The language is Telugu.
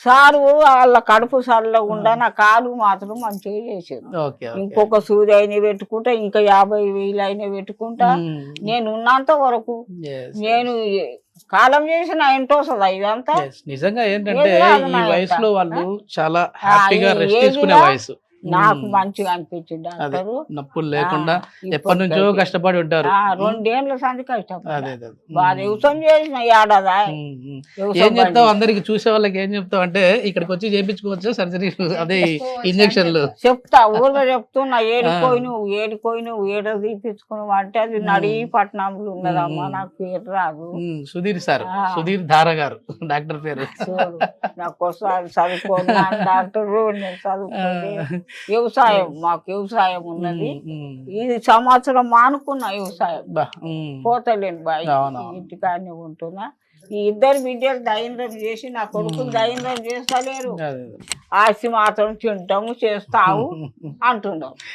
సారు వాళ్ళ కడుపు సల్లగుండా నా కాలు మాత్రం మంచిగా చేసారు. ఇంకొక సూది అయినా పెట్టుకుంటా, ఇంకా 50,000 అయినా పెట్టుకుంటా. నేను ఉన్నంత వరకు నేను కాలం చేసిన ఏంటో వస్తుంది ఇదంతా. నిజంగా ఏంటంటే ఈ వయసులో వాళ్ళు చాలా హ్యాపీగా రెస్ట్ తీసుకునే వయసు. నాకు మంచిగా అనిపించింది. నొప్పులు లేకుండా ఎప్పటి నుంచో కష్టపడి ఉంటారు. 2 ఏళ్ళ సంది కష్టపడి బాగా వ్యవసాయం చేసిన ఏడాదా. ఏం చెప్తావు అందరికి చూసే వాళ్ళకి ఏం చెప్తావు అంటే ఇక్కడికి వచ్చి చేయించుకోవచ్చు సర్జరీ, అదే ఇంజక్షన్లు చెప్తా. ఊళ్ళో చెప్తున్నా ఏడుకోయి ఏడ తీపించుకున్నావు అంటే అది నడి పట్టణంలో ఉన్నదమ్మా, నాకు పేరు రాదు. సుధీర్ సార్, సుధీర్ ధార గారు డాక్టర్ పేరు. నాకు చదువుకోను డాక్టర్, నేను చదువుకోలే. వ్యవసాయం మాకు వ్యవసాయం ఉన్నది. ఇది సంవత్సరం మానుకున్నా వ్యవసాయం, పోతలేను బాయ్, ఇంటికాడనే ఉంటున్నా. ఈ 2 బిడ్డలు దైన్యం చేసి నా కొడుకులు దైన్యం చేస్తలేరు. ఆస్తి మాత్రం తింటాము చేస్తావు అంటున్నావు.